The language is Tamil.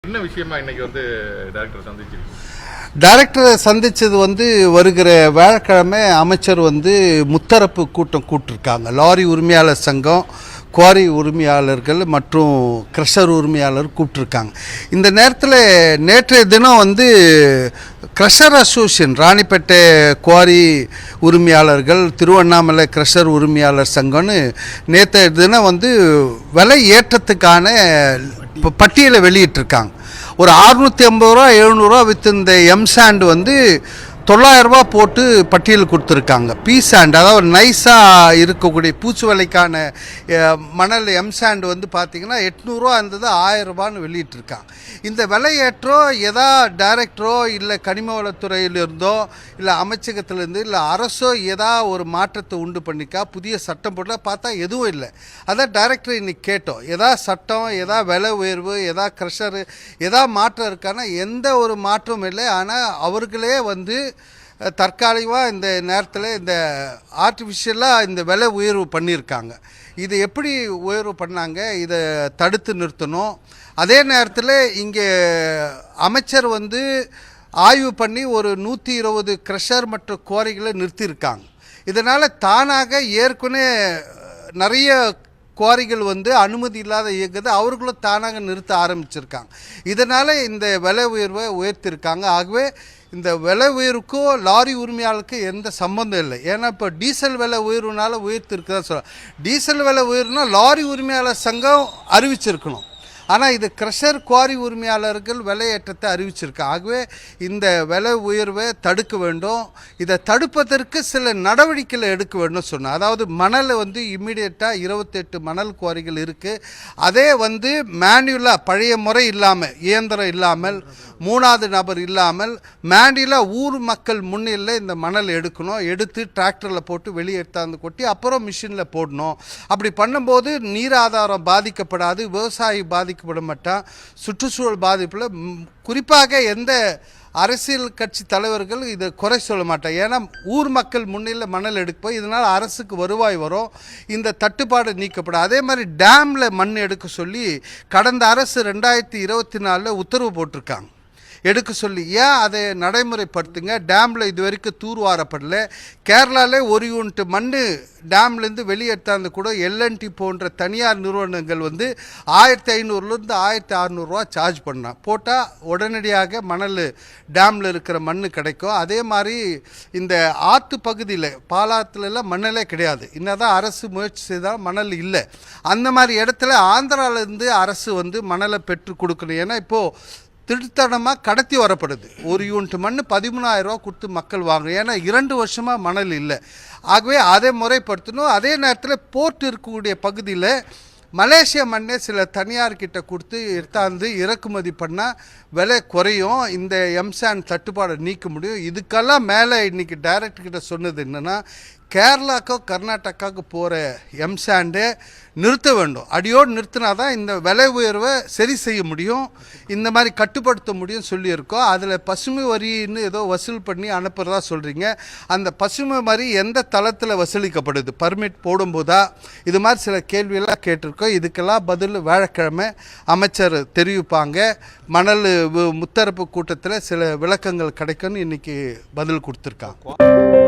என்ன விஷயமா இன்னைக்கு வந்து டைரக்டர் சந்திச்சிருக்கீங்க? டைரக்டரை சந்தித்தது வந்து வருகிற வியாழக்கிழமை அமைச்சர் வந்து முத்தரப்பு கூட்டம் கூட்டிருக்காங்க. லாரி உரிமையாளர் சங்கம், குவாரி உரிமையாளர்கள் மற்றும் க்ரஷர் உரிமையாளர் கூப்பிட்ருக்காங்க. இந்த நேரத்தில் நேற்றைய தினம் வந்து க்ரஷர் அசோசியேஷன், ராணிப்பேட்டை குவாரி உரிமையாளர்கள், திருவண்ணாமலை க்ரஷர் உரிமையாளர் சங்கம்னு நேற்றைய தினம் வந்து விலை ஏற்றத்துக்கான பட்டியலை வெளியிட்டிருக்காங்க. ஒரு 650 ரூபா 700 ரூபா விற்று இந்த எம்சாண்ட் வந்து 900 ரூபா போட்டு பட்டியல் கொடுத்துருக்காங்க. பீ சாண்ட், அதாவது நைஸாக இருக்கக்கூடிய பூச்சி வேலைக்கான மணல் எம்சாண்ட் வந்து பார்த்திங்கன்னா 800 ரூபா இருந்தது 1000 ரூபான்னு வெளியிட்டிருக்காங்க. இந்த விலையேற்றம் எதா டைரக்டரோ இல்லை கனிம வளத்துறையிலிருந்தோ இல்லை அமைச்சகத்திலேருந்து இல்லை அரசோ எதா ஒரு மாற்றத்தை உண்டு பண்ணிக்கா, புதிய சட்டம் போட்டால் பார்த்தா எதுவும் இல்லை. அதான் டைரக்டர் இன்னைக்கு கேட்டோம், எதா சட்டம், எதா விலை உயர்வு, எதா க்ரஷரு, எதா மாற்றம் இருக்கான்னா எந்த ஒரு மாற்றமும் இல்லை. ஆனால் அவர்களே வந்து தற்காலிகமாக இந்த நேரத்தில் இந்த ஆர்டிஃபிஷியலாக இந்த விலை உயர்வு பண்ணியிருக்காங்க. இது எப்படி உயர்வு பண்ணாங்க, இதை தடுத்து நிறுத்தணும். அதே நேரத்தில் இங்கே அமைச்சர் வந்து ஆய்வு பண்ணி ஒரு 120 க்ரஷர் மற்றும் குவாரிகளை நிறுத்தியிருக்காங்க. இதனால் தானாக ஏற்கனவே நிறைய குவாரிகள் வந்து அனுமதி இல்லாத இயக்குது, அவர்களும் தானாக நிறுத்த ஆரம்பிச்சிருக்காங்க. இதனால் இந்த விலை உயர்வை உயர்த்திருக்காங்க. ஆகவே இந்த விலை உயர்வுக்கும் லாரி உரிமையாளருக்கு எந்த சம்பந்தம் இல்லை. ஏன்னா இப்போ டீசல் விலை உயர்வுனால உயர்த்திருக்குதான் சொல்கிறேன். டீசல் விலை உயர்வுனா லாரி உரிமையாளர் சங்கம் அறிவிச்சிருக்கணும். ஆனால் இது க்ரஷர் குவாரி உரிமையாளர்கள் விலையேற்றத்தை அறிவிச்சிருக்காங்க. ஆகவே இந்த விலை உயர்வை தடுக்க வேண்டும். இதை தடுப்பதற்கு சில நடவடிக்கைகளை எடுக்க வேண்டும் சொன்னேன். அதாவது மணல் வந்து இம்மிடியட்டாக 28 மணல் குவாரிகள் இருக்குது. அதே வந்து மேனுவலாக பழைய முறை இல்லாமல், இயந்திரம் இல்லாமல், 3வது நபர் இல்லாமல் மேனுவலாக ஊர் மக்கள் முன்னிலையில் இந்த மணல் எடுக்கணும். எடுத்து டிராக்டரில் போட்டு வெளியே எடுத்தாந்து கொட்டி அப்புறம் மிஷினில் போடணும். அப்படி பண்ணும்போது நீர் ஆதாரம் பாதிக்கப்படாது, விவசாயி பாதிக்கப்பட மாட்டான், சுற்றுச்சூழல் பாதிப்பில் குறிப்பாக எந்த அரசியல் கட்சி தலைவர்கள் இதை குறை சொல்ல மாட்டாங்க. ஏன்னா ஊர் மக்கள் முன்னிலையில் மணல் எடுப்போம், இதனால் அரசுக்கு வருவாய் வரும், இந்த தட்டுப்பாடு நீக்கப்படும். அதே மாதிரி டேமில் மண் எடுக்க சொல்லி கடந்த அரசு 2024 உத்தரவு போட்டிருக்காங்க, எடுக்க சொல்லி. ஏன் அதை நடைமுறைப்படுத்துங்க. டேமில் இது வரைக்கும் தூர்வாரப்படல. கேரளாவில் 1 யூனிட் மண் டேம்லேருந்து வெளியேற்றாந்து கூட எல்என்டி போன்ற தனியார் நிறுவனங்கள் வந்து 1500லேருந்து 1600 ரூபா சார்ஜ் பண்ணால் போட்டால் உடனடியாக மணல் டேமில் இருக்கிற மண் கிடைக்கும். அதே மாதிரி இந்த ஆற்று பகுதியில் பாலாத்துலலாம் மணலே கிடையாது. இன்னதான் அரசு முயற்சி செய்தால் மணல் இல்லை. அந்த மாதிரி இடத்துல ஆந்திராவிலேருந்து அரசு வந்து மணலை பெற்று கொடுக்கணும். ஏன்னா இப்போது திருத்தனமாக கடத்தி வரப்படுது. 1 யூனிட் மண் 13,000 ரூபா கொடுத்து மக்கள் வாங்கணும். ஏன்னா 2 வருஷமாக மணல் இல்லை. ஆகவே அதை முறைப்படுத்தணும். அதே நேரத்தில் போர்ட் இருக்கக்கூடிய பகுதியில் மலேசியா மண்ணே சில தனியார்கிட்ட கொடுத்து எடுத்தாந்து இறக்குமதி பண்ணால் விலை குறையும், இந்த எம்சாண்ட் தட்டுப்பாடை நீக்க முடியும். இதுக்கெல்லாம் மேலே இன்றைக்கி டைரக்டர்கிட்ட சொன்னது என்னென்னா, கேரளாக்கோ கர்நாடகாவுக்கு போகிற எம்சாண்டை நிறுத்த வேண்டும். அடியோடு நிறுத்தினா தான் இந்த விலை உயர்வை சரி செய்ய முடியும், இந்த மாதிரி கட்டுப்படுத்த முடியும் சொல்லியிருக்கோம். அதில் பசுமை வரின்னு ஏதோ வசூல் பண்ணி அனுப்புகிறதா சொல்கிறீங்க. அந்த பசுமை வரி எந்த தளத்தில் வசூலிக்கப்படுது, பர்மிட் போடும்போதா, இது மாதிரி சில கேள்வியெல்லாம் கேட்டிருக்கோம். இதுக்கெல்லாம் பதில் வியாழக்கிழமை அமைச்சர் தெரிவிப்பாங்க. மணல் முத்தரப்பு கூட்டத்தில் சில விளக்கங்கள் கிடைக்கும்னு இன்றைக்கி பதில் கொடுத்துருக்காங்க.